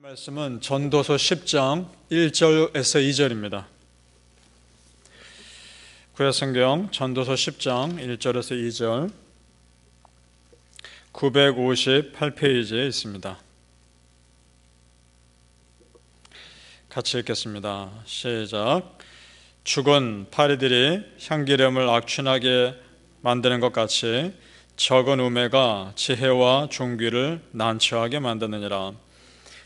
말씀은 전도서 10장 1절에서 2절입니다. 구약성경 전도서 10장 1절에서 2절 958페이지에 있습니다. 같이 읽겠습니다. 시작. 죽은 파리들이 향기름을 악취나게 만드는 것 같이 적은 우매가 지혜와 존귀를 난처하게 만드느니라.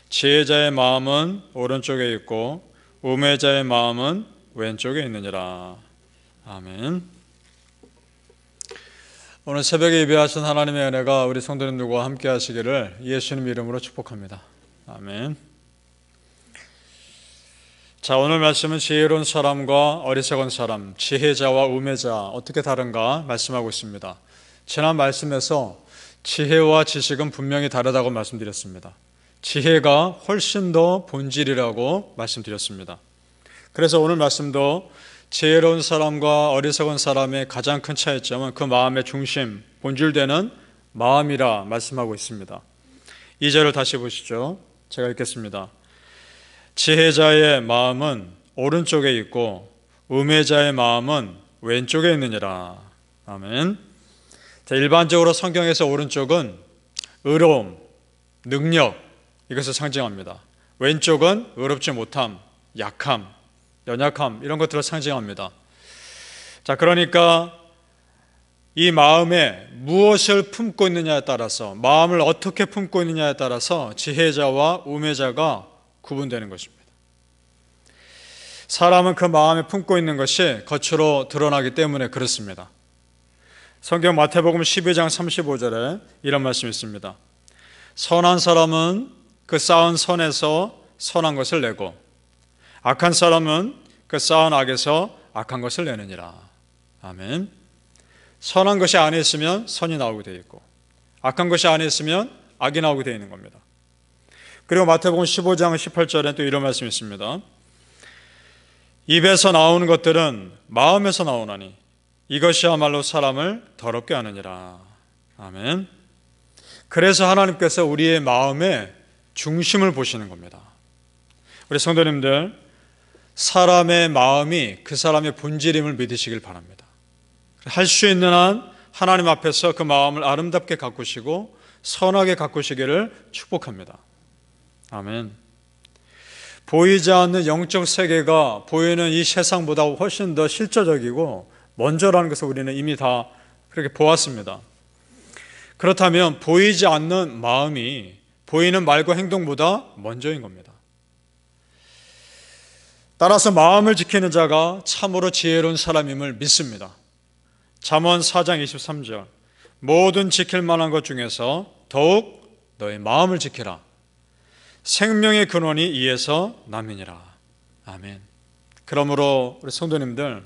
지혜자의 마음은 오른쪽에 있고 우매자의 마음은 왼쪽에 있느니라. 아멘. 오늘 새벽에 예배하신 하나님의 은혜가 우리 성도님들과 함께 하시기를 예수님 이름으로 축복합니다. 아멘. 자, 오늘 말씀은 지혜로운 사람과 어리석은 사람, 지혜자와 우매자 어떻게 다른가 말씀하고 있습니다. 지난 말씀에서 지혜와 지식은 분명히 다르다고 말씀드렸습니다. 지혜가 훨씬 더 본질이라고 말씀드렸습니다. 그래서 오늘 말씀도 지혜로운 사람과 어리석은 사람의 가장 큰 차이점은 그 마음의 중심, 본질되는 마음이라 말씀하고 있습니다. 2절을 다시 보시죠. 제가 읽겠습니다. 지혜자의 마음은 오른쪽에 있고 우매자의 마음은 왼쪽에 있느니라. 아멘. 자, 일반적으로 성경에서 오른쪽은 의로움, 능력, 이것을 상징합니다. 왼쪽은 의롭지 못함, 약함, 연약함 이런 것들을 상징합니다. 자, 그러니까 이 마음에 무엇을 품고 있느냐에 따라서, 마음을 어떻게 품고 있느냐에 따라서 지혜자와 우매자가 구분되는 것입니다. 사람은 그 마음에 품고 있는 것이 겉으로 드러나기 때문에 그렇습니다. 성경 마태복음 12장 35절에 이런 말씀이 있습니다. 선한 사람은 그 쌓은 선에서 선한 것을 내고 악한 사람은 그 쌓은 악에서 악한 것을 내느니라. 아멘. 선한 것이 안에 있으면 선이 나오게 되어 있고 악한 것이 안에 있으면 악이 나오게 되어 있는 겁니다. 그리고 마태복음 15장 18절에 또 이런 말씀이 있습니다. 입에서 나오는 것들은 마음에서 나오나니 이것이야말로 사람을 더럽게 하느니라. 아멘. 그래서 하나님께서 우리의 마음에 중심을 보시는 겁니다. 우리 성도님들, 사람의 마음이 그 사람의 본질임을 믿으시길 바랍니다. 할 수 있는 한 하나님 앞에서 그 마음을 아름답게 가꾸시고 선하게 가꾸시기를 축복합니다. 아멘. 보이지 않는 영적 세계가 보이는 이 세상보다 훨씬 더 실제적이고 먼저라는 것을 우리는 이미 다 그렇게 보았습니다. 그렇다면 보이지 않는 마음이 보이는 말과 행동보다 먼저인 겁니다. 따라서 마음을 지키는 자가 참으로 지혜로운 사람임을 믿습니다. 잠언 4장 23절 모든 지킬 만한 것 중에서 더욱 너의 마음을 지키라. 생명의 근원이 이에서 남이니라. 아멘. 그러므로 우리 성도님들,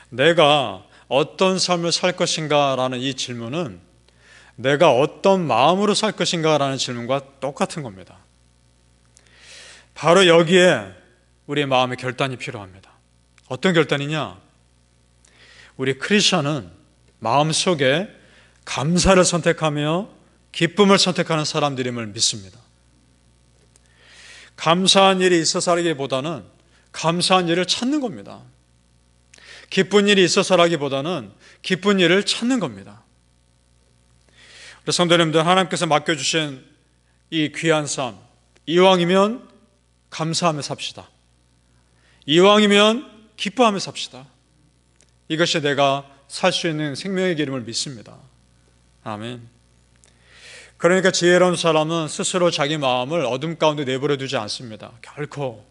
내가 어떤 삶을 살 것인가 라는 이 질문은 내가 어떤 마음으로 살 것인가 라는 질문과 똑같은 겁니다. 바로 여기에 우리의 마음의 결단이 필요합니다. 어떤 결단이냐? 우리 크리스천은 마음속에 감사를 선택하며 기쁨을 선택하는 사람들임을 믿습니다. 감사한 일이 있어서라기보다는 감사한 일을 찾는 겁니다. 기쁜 일이 있어서라기보다는 기쁜 일을 찾는 겁니다. 우리 성도님들, 하나님께서 맡겨주신 이 귀한 삶, 이왕이면 감사하며 삽시다. 이왕이면 기뻐하며 삽시다. 이것이 내가 살 수 있는 생명의 기름을 믿습니다. 아멘. 그러니까 지혜로운 사람은 스스로 자기 마음을 어둠 가운데 내버려 두지 않습니다. 결코.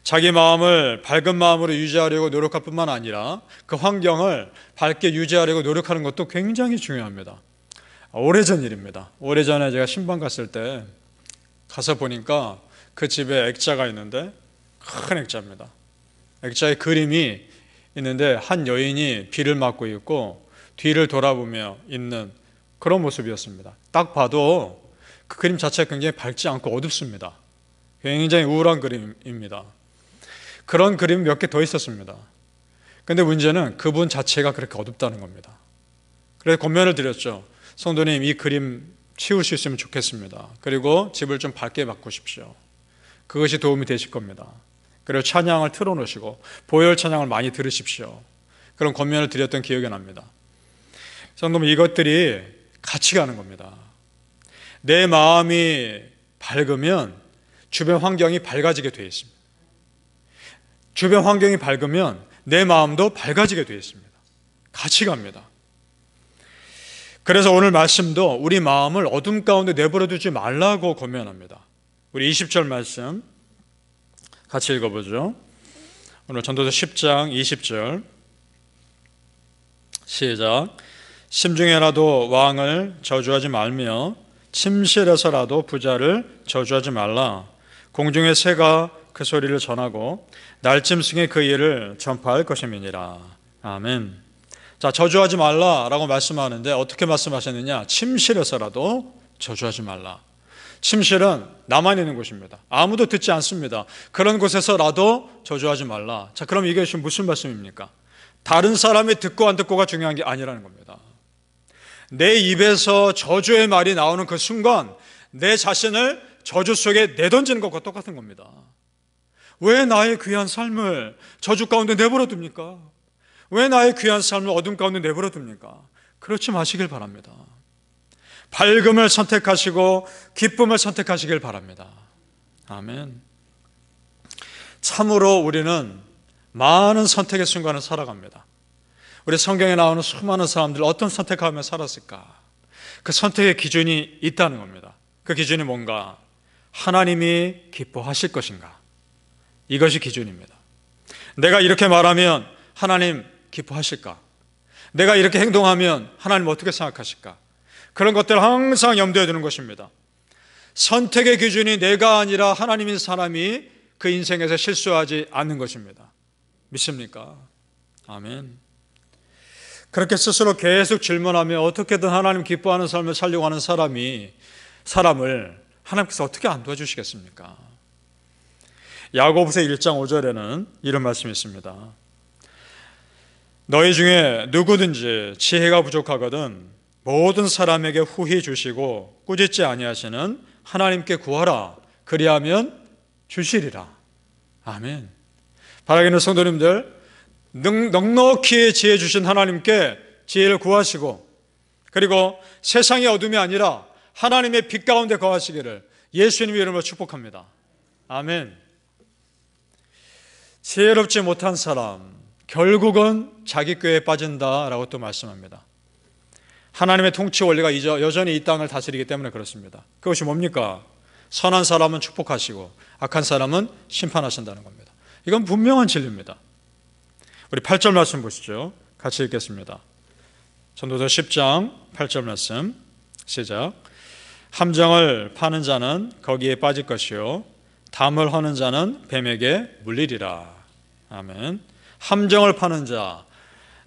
자기 마음을 밝은 마음으로 유지하려고 노력할 뿐만 아니라 그 환경을 밝게 유지하려고 노력하는 것도 굉장히 중요합니다. 오래전 일입니다. 오래전에 제가 신방 갔을 때 가서 보니까 그 집에 액자가 있는데 큰 액자입니다. 액자에 그림이 있는데 한 여인이 비를 맞고 있고 뒤를 돌아보며 있는 그런 모습이었습니다. 딱 봐도 그 그림 자체가 굉장히 밝지 않고 어둡습니다. 굉장히 우울한 그림입니다. 그런 그림이 몇 개 더 있었습니다. 그런데 문제는 그분 자체가 그렇게 어둡다는 겁니다. 그래서 권면을 드렸죠. 성도님, 이 그림 치울 수 있으면 좋겠습니다. 그리고 집을 좀 밝게 바꾸십시오. 그것이 도움이 되실 겁니다. 그리고 찬양을 틀어놓으시고 보혈 찬양을 많이 들으십시오. 그런 권면을 드렸던 기억이 납니다. 성도님, 이것들이 같이 가는 겁니다. 내 마음이 밝으면 주변 환경이 밝아지게 되어 있습니다. 주변 환경이 밝으면 내 마음도 밝아지게 되어 있습니다. 같이 갑니다. 그래서 오늘 말씀도 우리 마음을 어둠 가운데 내버려 두지 말라고 권면합니다. 우리 20절 말씀 같이 읽어보죠. 오늘 전도서 10장 20절 시작. 심중에라도 왕을 저주하지 말며 침실에서라도 부자를 저주하지 말라. 공중의 새가 그 소리를 전하고 날짐승이 그 일을 전파할 것임이니라. 아멘. 자, 저주하지 말라라고 말씀하는데 어떻게 말씀하셨느냐? 침실에서라도 저주하지 말라. 침실은 나만 있는 곳입니다. 아무도 듣지 않습니다. 그런 곳에서라도 저주하지 말라. 자, 그럼 이게 지금 무슨 말씀입니까? 다른 사람이 듣고 안 듣고가 중요한 게 아니라는 겁니다. 내 입에서 저주의 말이 나오는 그 순간 내 자신을 저주 속에 내던지는 것과 똑같은 겁니다. 왜 나의 귀한 삶을 저주 가운데 내버려 둡니까? 왜 나의 귀한 삶을 어둠 가운데 내버려 둡니까? 그렇지 마시길 바랍니다. 밝음을 선택하시고 기쁨을 선택하시길 바랍니다. 아멘. 참으로 우리는 많은 선택의 순간을 살아갑니다. 우리 성경에 나오는 수많은 사람들 어떤 선택하며 살았을까? 그 선택의 기준이 있다는 겁니다. 그 기준이 뭔가? 하나님이 기뻐하실 것인가? 이것이 기준입니다. 내가 이렇게 말하면 하나님 기뻐하실까? 내가 이렇게 행동하면 하나님 어떻게 생각하실까? 그런 것들을 항상 염두에 두는 것입니다. 선택의 기준이 내가 아니라 하나님인 사람이 그 인생에서 실수하지 않는 것입니다. 믿습니까? 아멘. 그렇게 스스로 계속 질문하며 어떻게든 하나님 기뻐하는 삶을 살려고 하는 사람을 하나님께서 어떻게 안 도와주시겠습니까? 야고보서 1장 5절에는 이런 말씀이 있습니다. 너희 중에 누구든지 지혜가 부족하거든 모든 사람에게 후히 주시고 꾸짖지 아니하시는 하나님께 구하라. 그리하면 주시리라. 아멘. 바라기는 성도님들, 넉넉히 지혜 주신 하나님께 지혜를 구하시고, 그리고 세상의 어둠이 아니라 하나님의 빛 가운데 거하시기를 예수님의 이름으로 축복합니다. 아멘. 지혜롭지 못한 사람 결국은 자기 꾀에 빠진다라고 또 말씀합니다. 하나님의 통치 원리가 여전히 이 땅을 다스리기 때문에 그렇습니다. 그것이 뭡니까? 선한 사람은 축복하시고 악한 사람은 심판하신다는 겁니다. 이건 분명한 진리입니다. 우리 8절 말씀 보시죠. 같이 읽겠습니다. 전도서 10장 8절 말씀 시작. 함정을 파는 자는 거기에 빠질 것이요 담을 허는 자는 뱀에게 물리리라. 아멘. 함정을 파는 자,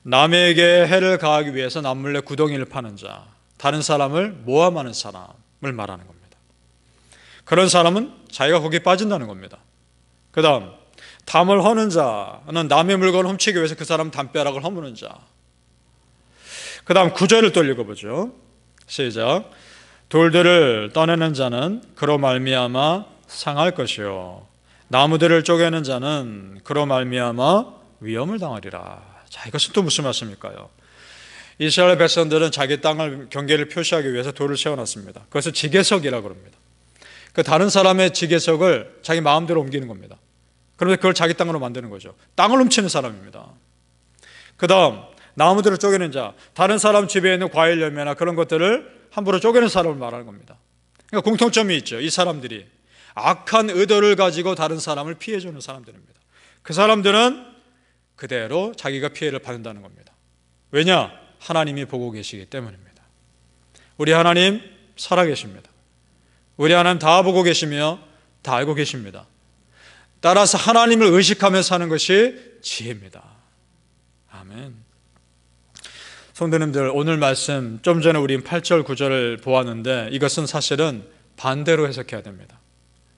남에게 해를 가하기 위해서 남몰래 구덩이를 파는 자, 다른 사람을 모함하는 사람을 말하는 겁니다. 그런 사람은 자기가 거기에 빠진다는 겁니다. 그 다음 담을 허는 자는 남의 물건을 훔치기 위해서 그 사람 담벼락을 허무는 자. 그 다음 9절을 또 읽어보죠. 시작. 돌들을 떠내는 자는 그로 말미암아 상할 것이요 나무들을 쪼개는 자는 그로 말미암아 위험을 당하리라. 자, 이것은 또 무슨 말씀일까요? 이스라엘 백성들은 자기 땅을 경계를 표시하기 위해서 돌을 세워놨습니다. 그것을 지게석이라고 합니다. 그 다른 사람의 지게석을 자기 마음대로 옮기는 겁니다. 그런데 그걸 자기 땅으로 만드는 거죠. 땅을 훔치는 사람입니다. 그 다음 나무들을 쪼개는 자, 다른 사람 집에 있는 과일 열매나 그런 것들을 함부로 쪼개는 사람을 말하는 겁니다. 그러니까 공통점이 있죠. 이 사람들이 악한 의도를 가지고 다른 사람을 피해주는 사람들입니다. 그 사람들은 그대로 자기가 피해를 받는다는 겁니다. 왜냐? 하나님이 보고 계시기 때문입니다. 우리 하나님 살아계십니다. 우리 하나님 다 보고 계시며 다 알고 계십니다. 따라서 하나님을 의식하며 사는 것이 지혜입니다. 아멘. 성도님들, 오늘 말씀 좀 전에 우리 8절 9절을 보았는데 이것은 사실은 반대로 해석해야 됩니다.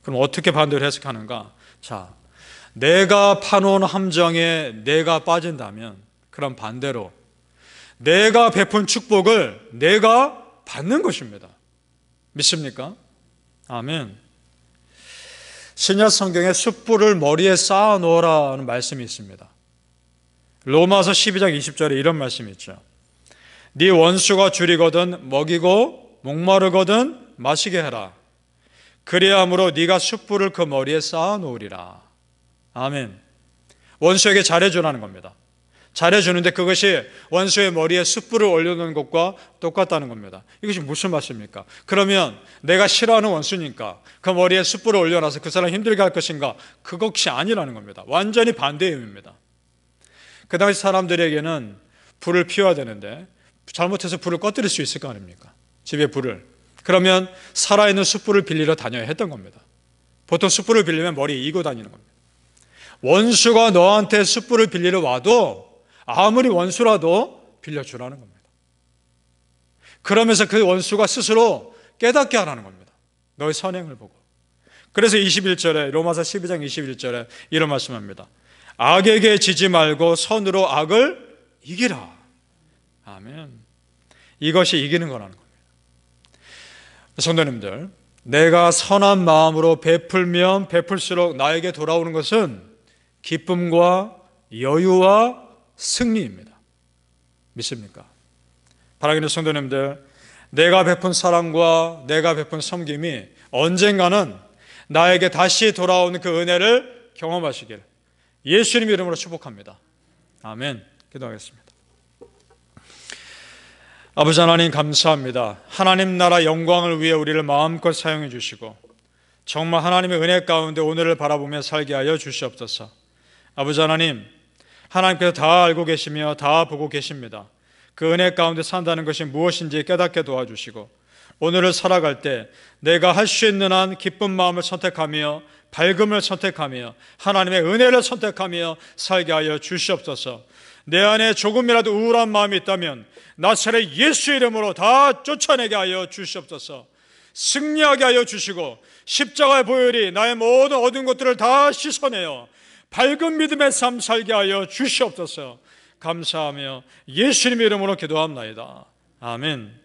그럼 어떻게 반대로 해석하는가? 자, 내가 파놓은 함정에 내가 빠진다면 그럼 반대로 내가 베푼 축복을 내가 받는 것입니다. 믿습니까? 아멘. 신약 성경에 숯불을 머리에 쌓아 놓으라는 말씀이 있습니다. 로마서 12장 20절에 이런 말씀이 있죠. 네 원수가 줄이거든 먹이고 목마르거든 마시게 해라. 그리함으로 네가 숯불을 그 머리에 쌓아 놓으리라. 아멘. 원수에게 잘해주라는 겁니다. 잘해주는데 그것이 원수의 머리에 숯불을 올려놓는 것과 똑같다는 겁니다. 이것이 무슨 말씀입니까? 그러면 내가 싫어하는 원수니까 그 머리에 숯불을 올려놔서 그 사람 힘들게 할 것인가? 그것이 아니라는 겁니다. 완전히 반대의 의미입니다. 그 당시 사람들에게는 불을 피워야 되는데 잘못해서 불을 꺼뜨릴 수 있을 거 아닙니까? 집에 불을. 그러면 살아있는 숯불을 빌리러 다녀야 했던 겁니다. 보통 숯불을 빌리면 머리에 이고 다니는 겁니다. 원수가 너한테 숯불을 빌리러 와도 아무리 원수라도 빌려주라는 겁니다. 그러면서 그 원수가 스스로 깨닫게 하라는 겁니다. 너의 선행을 보고. 그래서 21절에 로마서 12장 21절에 이런 말씀합니다. 악에게 지지 말고 선으로 악을 이기라. 아멘. 이것이 이기는 거라는 겁니다. 성도님들, 내가 선한 마음으로 베풀면 베풀수록 나에게 돌아오는 것은 기쁨과 여유와 승리입니다. 믿습니까? 사랑하는 성도님들, 내가 베푼 사랑과 내가 베푼 섬김이 언젠가는 나에게 다시 돌아오는 그 은혜를 경험하시길 예수님 이름으로 축복합니다. 아멘. 기도하겠습니다. 아버지 하나님 감사합니다. 하나님 나라 영광을 위해 우리를 마음껏 사용해 주시고 정말 하나님의 은혜 가운데 오늘을 바라보며 살게 하여 주시옵소서. 아버지 하나님, 하나님께서 다 알고 계시며 다 보고 계십니다. 그 은혜 가운데 산다는 것이 무엇인지 깨닫게 도와주시고 오늘을 살아갈 때 내가 할 수 있는 한 기쁜 마음을 선택하며 밝음을 선택하며 하나님의 은혜를 선택하며 살게 하여 주시옵소서. 내 안에 조금이라도 우울한 마음이 있다면 나사렛 예수 이름으로 다 쫓아내게 하여 주시옵소서. 승리하게 하여 주시고 십자가의 보혈이 나의 모든 얻은 것들을 다 씻어내어 밝은 믿음의 삶 살게 하여 주시옵소서. 감사하며 예수님의 이름으로 기도합나이다. 아멘.